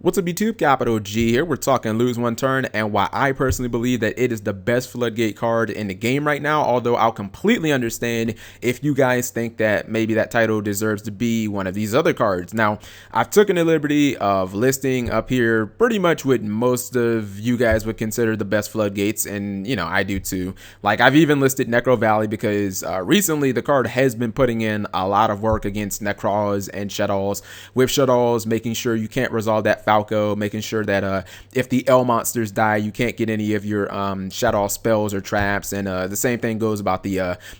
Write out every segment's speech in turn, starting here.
What's up YouTube, Capital G here. We're talking Lose One Turn and why I personally believe that it is the best floodgate card in the game right now, although I'll completely understand if you guys think that maybe that title deserves to be one of these other cards. Now, I've taken the liberty of listing up here pretty much what most of you guys would consider the best floodgates, and I do too. Like, I've even listed Necro Valley because recently the card has been putting in a lot of work against Necros and Shadows, with Shadows making sure you can't resolve that Falco, making sure that if the L monsters die, you can't get any of your Shadow spells or traps, and the same thing goes about the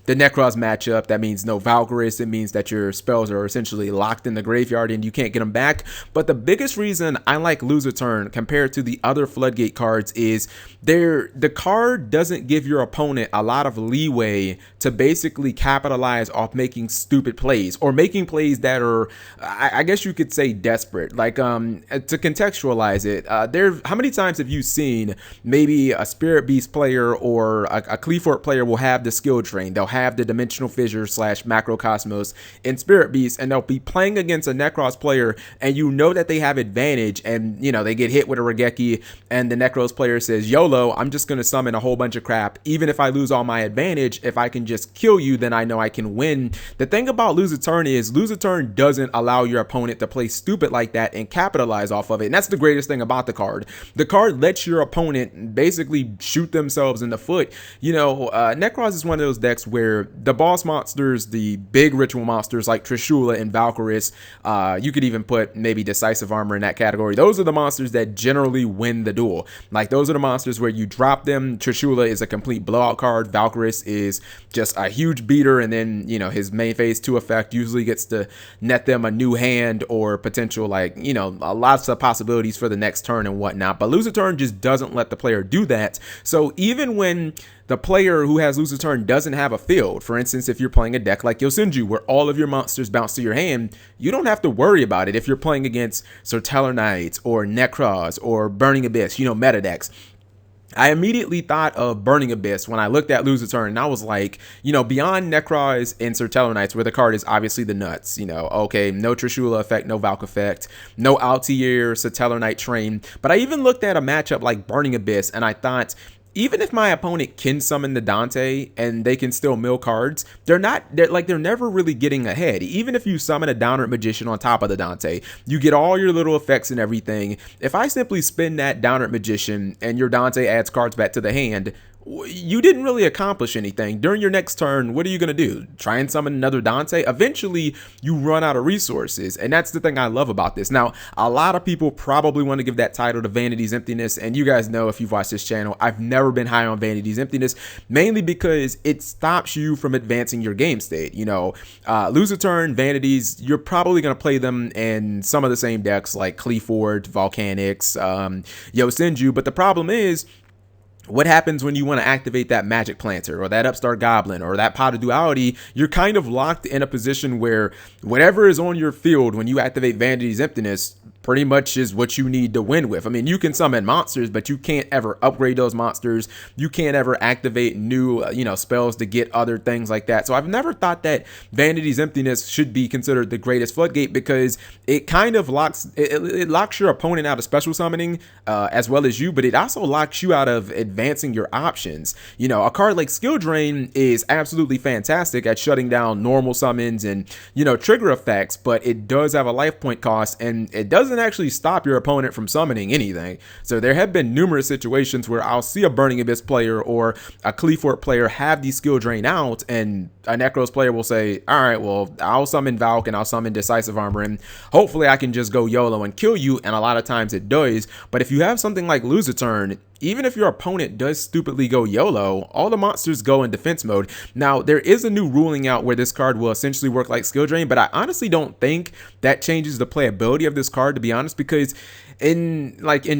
Necros matchup. That means no Valkyries. It means that your spells are essentially locked in the graveyard and you can't get them back. But the biggest reason I like Lose a Turn compared to the other floodgate cards is the card doesn't give your opponent a lot of leeway to basically capitalize off making stupid plays or making plays that are, I guess you could say, desperate. Like, to contextualize it, how many times have you seen maybe a Spirit Beast player or a Cleafort player will have the skill drain? They'll have the Dimensional Fissure / Macrocosmos in Spirit Beast, and they'll be playing against a Necros player, and you know that they have advantage, and they get hit with a Regeki, and the Necros player says, YOLO, I'm just going to summon a whole bunch of crap. Even if I lose all my advantage, if I can just kill you, then I know I can win. The thing about Lose a Turn is Lose a Turn doesn't allow your opponent to play stupid like that and capitalize off of it. And that's the greatest thing about the card. The card lets your opponent basically shoot themselves in the foot. Necros is one of those decks where the boss monsters, the big ritual monsters like Trishula and Valkyries, you could even put maybe Decisive Armor in that category. Those are the monsters that generally win the duel. Like, those are the monsters where you drop them. Trishula is a complete blowout card. Valkyries is just a huge beater, and then his main phase 2 effect usually gets to net them a new hand or potential, like, lots of possibilities for the next turn and whatnot. But Lose a Turn just doesn't let the player do that. So even when the player who has Lose a Turn doesn't have a field, for instance, if you're playing a deck like Yosenju where all of your monsters bounce to your hand, you don't have to worry about it if you're playing against Sorteller Knights or Necros or Burning Abyss, meta decks. I immediately thought of Burning Abyss when I looked at Lose a Turn, and I was like, beyond Necros and Sorteller Knights, where the card is obviously the nuts, okay, no Trishula effect, no Valk effect, no Altair, Sorteller Knight train, but I even looked at a matchup like Burning Abyss, and I thought, even if my opponent can summon the Dante and they can still mill cards, they're never really getting ahead. Even if you summon a Downward Magician on top of the Dante, you get all your little effects and everything. If I simply spin that Downward Magician and your Dante adds cards back to the hand, you didn't really accomplish anything. During your next turn, what are you going to do? Try and summon another Dante? Eventually, you run out of resources, and that's the thing I love about this. Now, a lot of people probably want to give that title to Vanity's Emptiness, and you guys know, if you've watched this channel, I've never been high on Vanity's Emptiness, mainly because it stops you from advancing your game state. Lose a Turn, Vanities, you're probably going to play them in some of the same decks like Cleafort, Volcanics, Yosenju, but the problem is, what happens when you want to activate that Magic Planter or that Upstart Goblin or that Pot of Duality? You're kind of locked in a position where whatever is on your field when you activate Vanity's Emptiness pretty much is what you need to win with. I mean, you can summon monsters, but you can't ever upgrade those monsters. You can't ever activate new, spells to get other things like that. So I've never thought that Vanity's Emptiness should be considered the greatest floodgate, because it kind of locks your opponent out of special summoning as well as you, but it also locks you out of advancing your options. A card like Skill Drain is absolutely fantastic at shutting down normal summons and, trigger effects, but it does have a life point cost, and it doesn't actually stop your opponent from summoning anything. So there have been numerous situations where I'll see a Burning Abyss player or a Cleafort player have the Skill Drain out, and a Necros player will say, all right, well, I'll summon Valk and I'll summon Decisive Armor, and hopefully I can just go YOLO and kill you, and a lot of times it does. But if you have something like Lose a Turn, even if your opponent does stupidly go YOLO, all the monsters go in defense mode. Now, there is a new ruling out where this card will essentially work like Skill Drain, but I honestly don't think that changes the playability of this card, to be honest, because in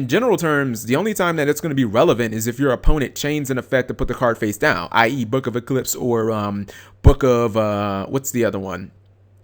general terms, the only time that it's going to be relevant is if your opponent chains an effect to put the card face down, i.e. Book of Eclipse or Book of, what's the other one?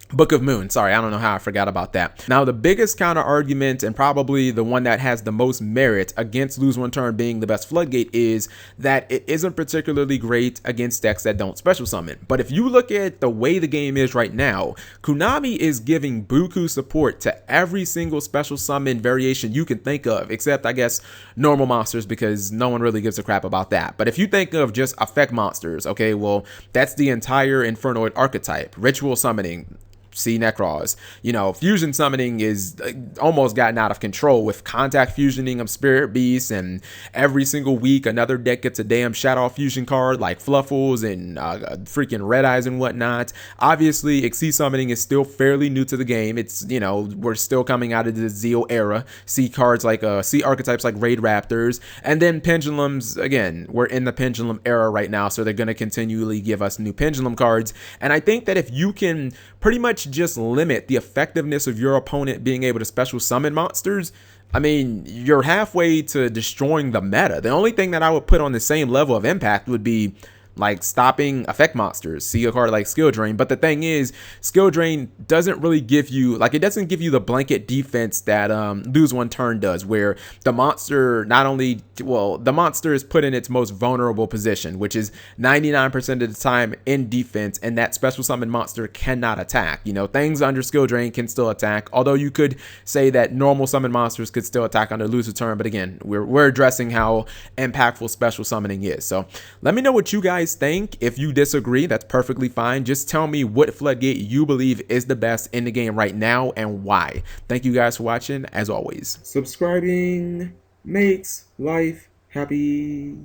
Book of Moon. Sorry, I don't know how I forgot about that. Now, the biggest counter argument, and probably the one that has the most merit against Lose One Turn being the best floodgate, is that it isn't particularly great against decks that don't special summon. But if you look at the way the game is right now, Konami is giving buku support to every single special summon variation you can think of, except I guess normal monsters, because no one really gives a crap about that. But if you think of just effect monsters, okay, well, that's the entire Infernoid archetype. Ritual summoning, see Necros. You know, fusion summoning is almost gotten out of control with contact fusioning of Spirit Beasts, and every single week another deck gets a damn Shadow fusion card like Fluffles and freaking Red Eyes and whatnot. Obviously, Xyz summoning is still fairly new to the game. It's, you know, we're still coming out of the Zeal era. See cards like see archetypes like Raid Raptors, and then pendulums. Again, we're in the pendulum era right now, so they're going to continually give us new pendulum cards. And I think that if you can pretty much just limit the effectiveness of your opponent being able to special summon monsters, I mean, you're halfway to destroying the meta. The only thing that I would put on the same level of impact would be like stopping effect monsters. See a card like Skill Drain. But the thing is, Skill Drain doesn't really give you, like, it doesn't give you the blanket defense that Lose One Turn does, where the monster not only, well, the monster is put in its most vulnerable position, which is 99% of the time in defense, and that special summon monster cannot attack. You know, things under Skill Drain can still attack, although you could say that normal summon monsters could still attack under Lose One Turn. But again, we're addressing how impactful special summoning is. So let me know what you guys think. If you disagree, that's perfectly fine. Just tell me what floodgate you believe is the best in the game right now and why. Thank you guys for watching. As always, subscribing makes life happy.